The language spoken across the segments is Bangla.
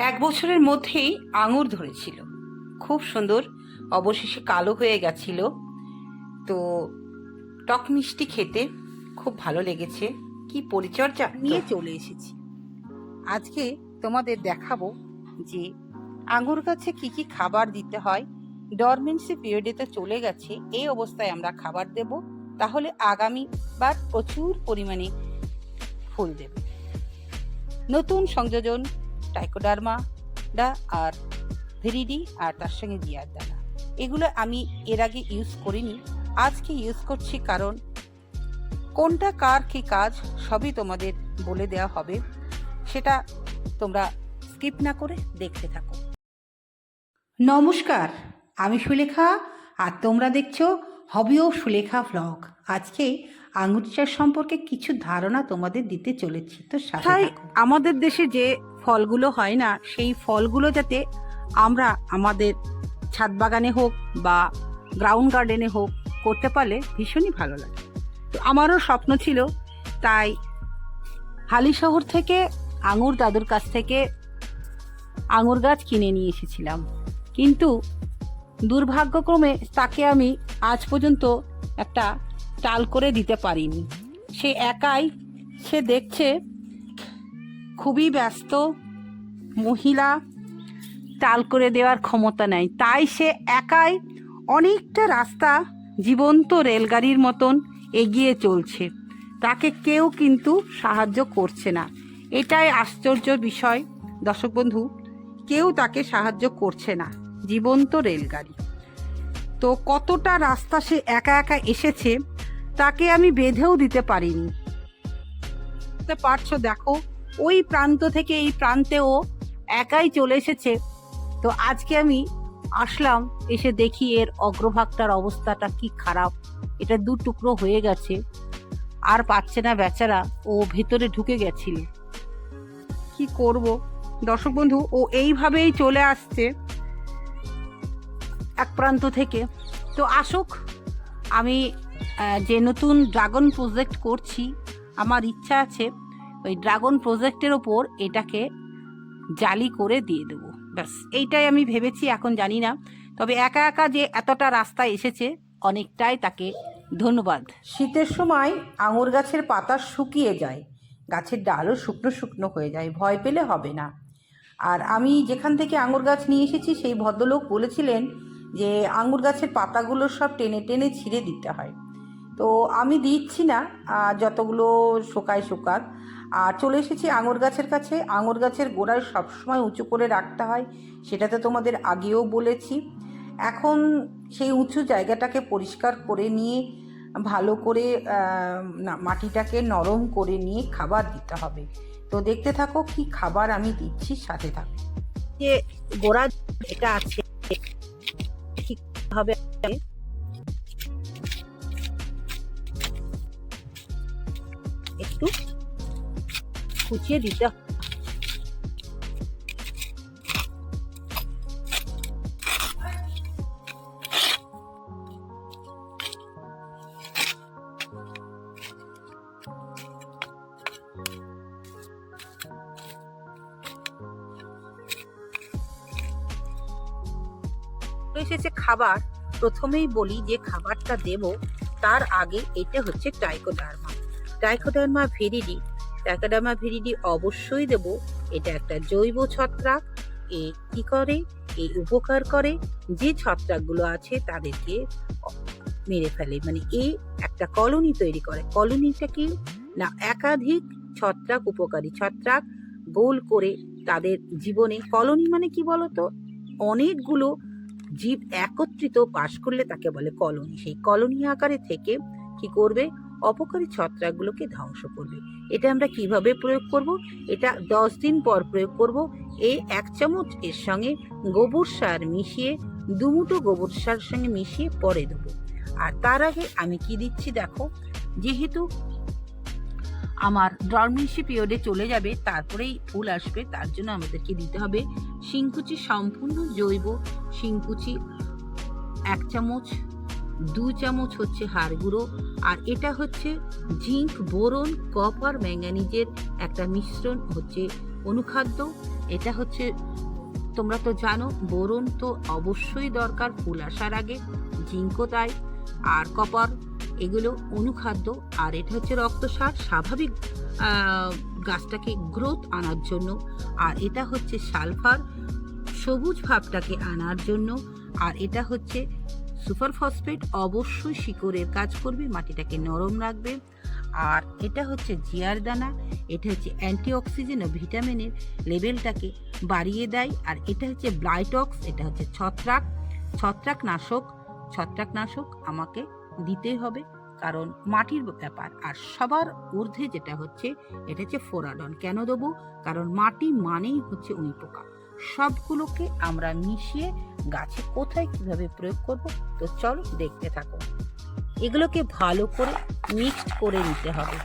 এক বছরের মধ্যেই আঙুর ধরেছিল, খুব সুন্দর। অবশেষে কালো হয়ে গেছিল। তো টক মিষ্টি খেতে খুব ভালো লেগেছে। কি পরিচর্যা নিয়ে চলে এসেছি। আজকে তোমাদের দেখাবো যে আঙুর গাছে কি কি খাবার দিতে হয়। ডরমেন্সি পিরিয়ডে তো চলে গেছে, এই অবস্থায় আমরা খাবার দেব, তাহলে আগামীবার প্রচুর পরিমাণে ফুল দেবে। নতুন সংযোজন টাইকোডার্মা আর ভিরিডি আর তার সঙ্গে জিয়ার দানা, এগুলো আমি এর আগে ইউজ করিনি, আজকে ইউজ করছি। কারণ কোনটা কার কি কাজ সবই তোমাদের বলে দেওয়া হবে, সেটা তোমরা স্কিপ না করে দেখতে থাকো। নমস্কার, আমি সুলেখা আর তোমরা দেখছো হবি ও সুলেখা ভ্লগ। আজকে আঙুর চাষ সম্পর্কে কিছু ধারণা তোমাদের দিতে চলেছি। তো তাই আমাদের দেশে যে ফলগুলো হয় না, সেই ফলগুলো যাতে আমরা আমাদের ছাদ বাগানে হোক বা গ্রাউন্ড গার্ডেনে হোক করতে পারলে ভীষণই ভালো লাগে। তো আমারও স্বপ্ন ছিল, তাই হালিশহর থেকে আঙুর দাদুর কাছ থেকে আঙুর গাছ কিনে নিয়ে এসেছিলাম, কিন্তু দুর্ভাগ্যক্রমে তাকে আমি আজ পর্যন্ত একটা টাল করে দিতে পারিনি। সে একাই, সে দেখছে খুবই ব্যস্ত মহিলা, টাল করে দেওয়ার ক্ষমতা নেই। তাই সে একাই অনেকটা রাস্তা জীবন্ত রেলগাড়ির মতন এগিয়ে চলছে, তাকে কেউ কিন্তু সাহায্য করছে না। এটাই আশ্চর্যের বিষয় দর্শক বন্ধু, কেউ তাকে সাহায্য করছে না। জীবন্ত রেলগাড়ি। তো কতটা রাস্তা সে একা একা এসেছে, তাকে আমি বেঁধেও দিতে পারিনি। বুঝতে পারছো, দেখো ওই প্রান্ত থেকে এই প্রান্তেও একাই চলে এসেছে। তো আজকে আমি আসলাম, এসে দেখি এর অগ্রভাগটার অবস্থাটা কি খারাপ। এটা দু টুকরো হয়ে গেছে, আর পাচ্ছে না বেচারা, ও ভেতরে ঢুকে গেছিল। কি করব দর্শক বন্ধু, ও এইভাবেই চলে আসছে এক প্রান্ত থেকে। তো আসুক, আমি যে নতুন ড্রাগন প্রজেক্ট করছি, আমার ইচ্ছা আছে ওই ড্রাগন প্রজেক্টের ওপর এটাকে জালি করে দিয়ে দেবো, ব্যাস এইটাই আমি ভেবেছি। এখন জানি না, তবে একা একা যে এতটা রাস্তা এসেছে, অনেকটাই তাকে ধন্যবাদ। শীতের সময় আঙুর গাছের পাতা শুকিয়ে যায়, গাছের ডালও শুকনো শুকনো হয়ে যায়, ভয় পেলে হবে না। আর আমি যেখান থেকে আঙুর গাছ নিয়ে এসেছি, সেই ভদ্রলোক বলেছিলেন যে আঙুর গাছের পাতাগুলো সব টেনে টেনে ছিঁড়ে দিতে হয়। তো আমি দিচ্ছি না, যতগুলো শুকায় শুকাক। আর চলে এসেছি আঙুর গাছের কাছে। আঙুর গাছের গোড়ায় সবসময় উঁচু করে রাখতে হয়, সেটা তো তোমাদের আগেও বলেছি। এখন সেই উঁচু জায়গাটাকে পরিষ্কার করে নিয়ে ভালো করে মাটিটাকে নরম করে নিয়ে খাবার দিতে হবে। তো দেখতে থাকো কি খাবার আমি দিচ্ছি, সাথে থাকো। যে গোড়া যেটা আছে ঠিক হবে, একটু কুচিয়ে দিতে হবে। এসেছে খাবার। প্রথমেই বলি যে খাবারটা দেব তার আগে এটা হচ্ছে টাইকোডার্মা ভিরিডি। টাইকোডার্মা ভিরিডি অবশ্যই দেব। এটা একটা জৈব ছত্রাক। এ কি করে, এই উপকার করে যে ছত্রাকগুলো আছে তাদেরকে মেরে ফেলে, মানে এই একটা কলোনি তৈরি করে। কলোনিটা কি না, একাধিক ছত্রাক, উপকারী ছত্রাক গোল করে তাদের জীবনে, কলোনি মানে কি বলতো, অনেকগুলো জীব একত্রিত বাস করলে তাকে বলে কলোনি। সেই কলোনি আকারে থেকে কি করবে, অপকারী ছত্রাকগুলোকে ধ্বংস করবে। এটা আমরা কিভাবে প্রয়োগ করব, এটা 10 দিন পর প্রয়োগ করব। এই 1 চামচ এর সঙ্গে গোবর সার মিশিয়ে, 2 মুঠো গোবর সার সঙ্গে মিশিয়ে পরে দেবো। আর তার আগে আমি কি দিচ্ছি দেখো, যেহেতু আমার ডরমেন্সি পিরিয়ডে চলে যাবে, তারপরেই ফুল আসবে, তার জন্য আমাদেরকে দিতে হবে শিংকুচি, সম্পূর্ণ জৈব শিংকুচি 1 চামচ, 2 চামচ হচ্ছে হাড় গুঁড়ো, আর এটা হচ্ছে জিঙ্ক, বোরন, কপার, ম্যাঙ্গানিজের একটা মিশ্রণ হচ্ছে অনুখাদ্য। এটা হচ্ছে, তোমরা তো জানো বোরন তো অবশ্যই দরকার ফুল আসার আগে, জিঙ্কও তাই, আর কপার, এগুলো অনুখাদ্য। আর এটা হচ্ছে রক্তসার, স্বাভাবিক গাছটাকে গ্রোথ আনার জন্য। আর এটা হচ্ছে সালফার, সবুজ ভাবটাকে আনার জন্য। আর এটা হচ্ছে সুপার ফসফেট, অবশ্যই শিকড়ের কাজ করবে, মাটিটাকে নরম রাখবে। আর এটা হচ্ছে জিয়ার দানা, এটা হচ্ছে অ্যান্টিঅক্সিজেন ও ভিটামিনের লেভেলটাকে বাড়িয়ে দেয়। আর এটা হচ্ছে ব্লাইটক্স, এটা হচ্ছে ছত্রাকনাশক আমাকে দিতেই হবে, কারণ মাটির ব্যাপার। আর সবার ঊর্ধ্বে যেটা হচ্ছে, এটা হচ্ছে ফোরাডন। কেন দেবো? কারণ মাটি মানেই হচ্ছে উই পোকা। সবগুলোকে আমরা মিশিয়ে গাছে কোথায় কিভাবে প্রয়োগ করব, তো চলো দেখতে থাকো। এগুলোকে ভালো করে মিক্সড করে নিতে হবে।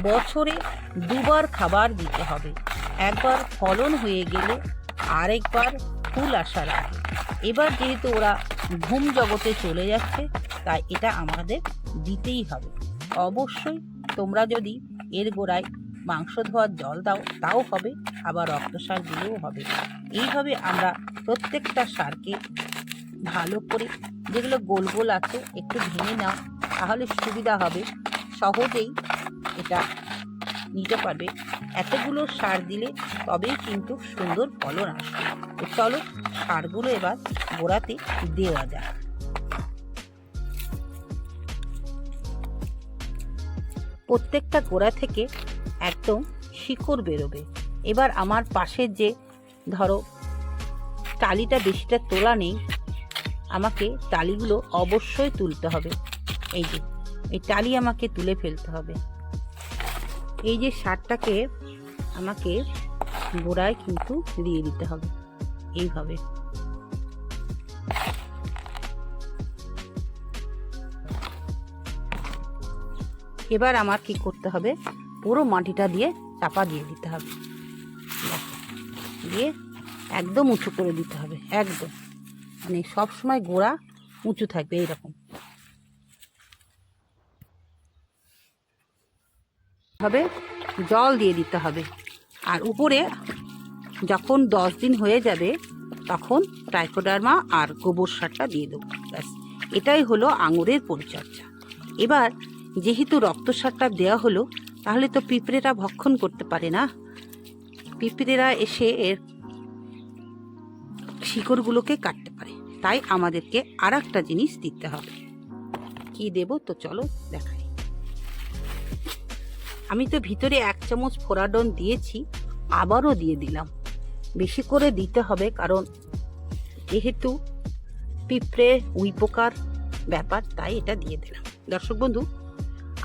বছরে 2বার খাবার দিতে হবে, একবার ফলন হয়ে গেলে আরেকবার ফুল আসার আগে। এবার যেহেতু ওরা ঘুম জগতে চলে যাচ্ছে, তাই এটা আমাদের দিতেই হবে। অবশ্যই তোমরা যদি এর গোড়ায় মাংস ধোয়ার জল দাও তাও হবে, আবার রক্তসার দিলেও হবে। এইভাবে আমরা প্রত্যেকটা সারকে ভালো করে, যেগুলো গোল গোল আছে একটু ভেঙে নাও, তাহলে সুবিধা হবে, সহজেই এটা নিতে পারবে। এতগুলো সার দিলে তবেই কিন্তু সুন্দর ফলন আসবে। তো চলো সারগুলো এবার গোড়াতে দেওয়া যাক। প্রত্যেকটা গোড়া থেকে একদম শিকড় বেরোবে। এবার আমার পাশের যে ধরো টালিটা বেশিটা তোলা নেই, আমাকে টালিগুলো অবশ্যই তুলতে হবে। এই যে এই টালি আমাকে তুলে ফেলতে হবে। এই যে সারটাকে আমাকে গোড়ায় কিন্তু দিয়ে দিতে হবে এইভাবে। এবার আমার কি করতে হবে, পুরো মাটিটা দিয়ে চাপা দিয়ে দিতে হবে, দিয়ে একদম উঁচু করে দিতে হবে, একদম মানে সব সময় গোড়া উঁচু থাকবে এইরকম ভাবে জল দিয়ে দিতে হবে। আর উপরে যখন 10 দিন হয়ে যাবে তখন ট্রাইকোডার্মা আর গোবর সারটা দিয়ে দেবো। ব্যাস, এটাই হলো আঙুরের পরিচর্যা। এবার যেহেতু রক্তসারটা দেওয়া হলো, তাহলে তো পিঁপড়েরা ভক্ষণ করতে পারে না, পিঁপড়েরা এসে এর শিকড়গুলোকে কাটতে পারে। তাই আমাদেরকে আর একটা জিনিস দিতে হবে। কি দেব, তো চলো দেখাই। আমি তো ভিতরে 1 চামচ ফোরাডন দিয়েছি, আবারও দিয়ে দিলাম। বেশি করে দিতে হবে, কারণ যেহেতু পিঁপড়ে উই পোকার ব্যাপার, তাই এটা দিয়ে দিলাম। দর্শক বন্ধু,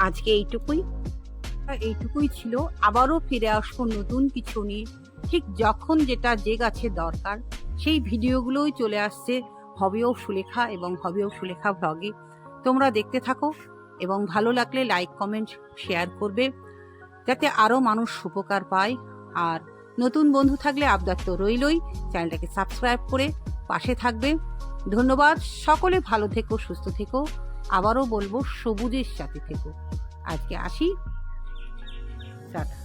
আজকে এইটুকুই ছিল। আবারও ফিরে আসবো নতুন কিছু নিয়ে, ঠিক যখন যেটা যে গাছে দরকার সেই ভিডিওগুলোই চলে আসছে হবি অফ সুলেখা এবং হবি অফ সুলেখা ব্লগে। তোমরা দেখতে থাকো এবং ভালো লাগলে লাইক কমেন্ট শেয়ার করবে, যাতে আরও মানুষ উপকার পায়। আর নতুন বন্ধু থাকলে আবদার তো রইলই, চ্যানেলটাকে সাবস্ক্রাইব করে পাশে থাকবে। ধন্যবাদ। সকলে ভালো থেকো, সুস্থ থেকো। আবারও বলবো সবুজের সাথে থেকো। আজকে আসি, টাটা।